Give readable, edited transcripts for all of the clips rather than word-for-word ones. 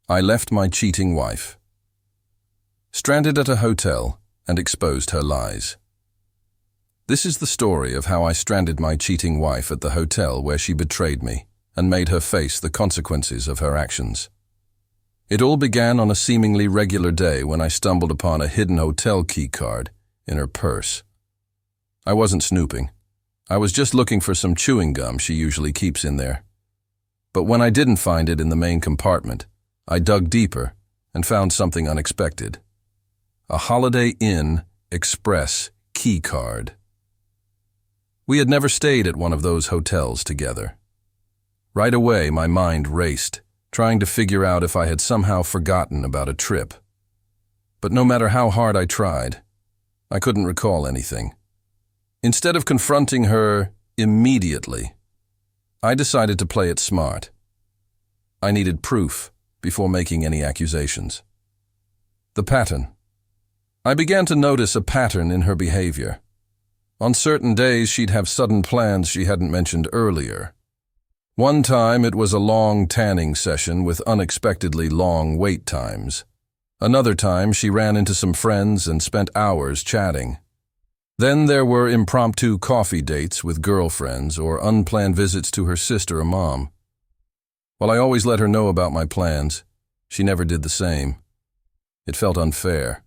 I left my cheating wife. Stranded at a hotel and exposed her lies. This is the story of how I stranded my cheating wife at the hotel where she betrayed me and made her face the consequences of her actions. It all began on a seemingly regular day when I stumbled upon a hidden hotel key card in her purse. I wasn't snooping. I was just looking for some chewing gum she usually keeps in there. But when I didn't find it in the main compartment, I dug deeper and found something unexpected. A Holiday Inn Express key card. We had never stayed at one of those hotels together. Right away, my mind raced, trying to figure out if I had somehow forgotten about a trip. But no matter how hard I tried, I couldn't recall anything. Instead of confronting her immediately, I decided to play it smart. I needed proof before making any accusations. The pattern. I began to notice a pattern in her behavior. On certain days, she'd have sudden plans she hadn't mentioned earlier. One time, it was a long tanning session with unexpectedly long wait times. Another time, she ran into some friends and spent hours chatting. Then there were impromptu coffee dates with girlfriends or unplanned visits to her sister or mom. While I always let her know about my plans, she never did the same. It felt unfair.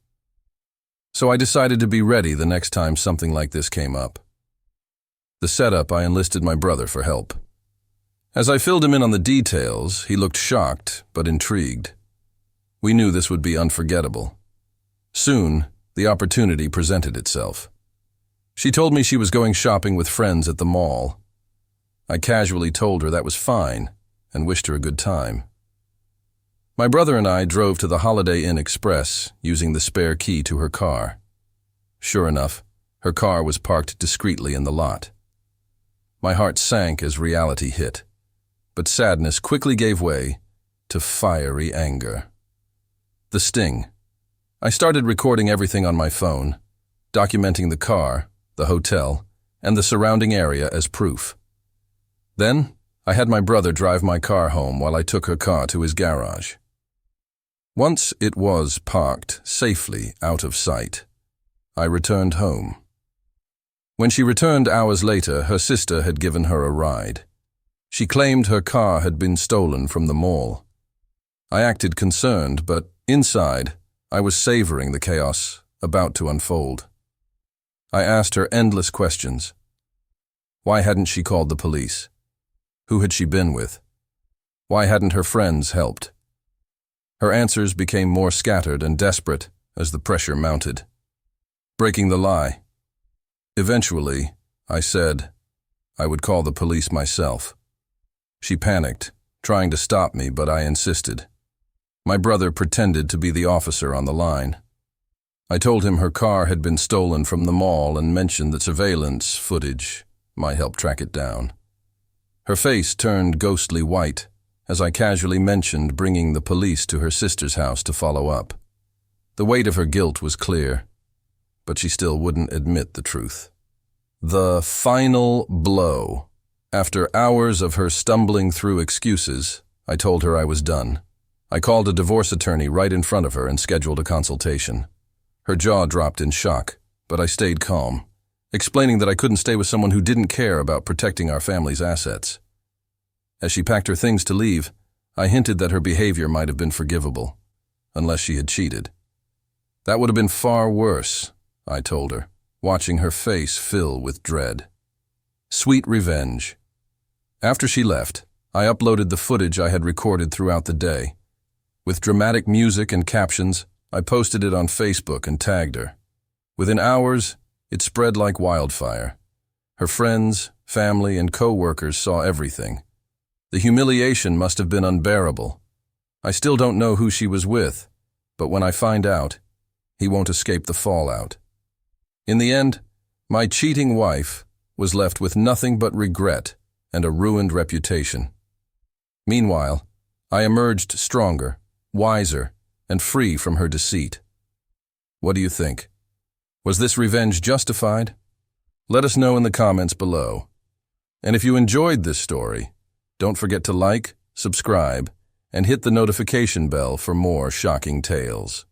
So I decided to be ready the next time something like this came up. The setup, I enlisted my brother for help. As I filled him in on the details, he looked shocked but intrigued. We knew this would be unforgettable. Soon, the opportunity presented itself. She told me she was going shopping with friends at the mall. I casually told her that was fine and wished her a good time. My brother and I drove to the Holiday Inn Express using the spare key to her car. Sure enough, her car was parked discreetly in the lot. My heart sank as reality hit, but sadness quickly gave way to fiery anger. The sting. I started recording everything on my phone, documenting the car, the hotel, and the surrounding area as proof. Then, I had my brother drive my car home while I took her car to his garage. Once it was parked safely out of sight, I returned home. When she returned hours later, her sister had given her a ride. She claimed her car had been stolen from the mall. I acted concerned, but inside, I was savoring the chaos about to unfold. I asked her endless questions. Why hadn't she called the police? Who had she been with? Why hadn't her friends helped? Her answers became more scattered and desperate as the pressure mounted. Breaking the lie. Eventually, I said I would call the police myself. She panicked, trying to stop me, but I insisted. My brother pretended to be the officer on the line. I told him her car had been stolen from the mall and mentioned that surveillance footage might help track it down. Her face turned ghostly white as I casually mentioned bringing the police to her sister's house to follow up. The weight of her guilt was clear, but she still wouldn't admit the truth. The final blow. After hours of her stumbling through excuses, I told her I was done. I called a divorce attorney right in front of her and scheduled a consultation. Her jaw dropped in shock, but I stayed calm, explaining that I couldn't stay with someone who didn't care about protecting our family's assets. As she packed her things to leave, I hinted that her behavior might have been forgivable, unless she had cheated. That would have been far worse, I told her, watching her face fill with dread. Sweet revenge. After she left, I uploaded the footage I had recorded throughout the day. With dramatic music and captions, I posted it on Facebook and tagged her. Within hours, it spread like wildfire. Her friends, family, and co-workers saw everything. The humiliation must have been unbearable. I still don't know who she was with, but when I find out, he won't escape the fallout. In the end, my cheating wife was left with nothing but regret and a ruined reputation. Meanwhile, I emerged stronger, wiser, and free from her deceit. What do you think? Was this revenge justified? Let us know in the comments below. And if you enjoyed this story, don't forget to like, subscribe, and hit the notification bell for more shocking tales.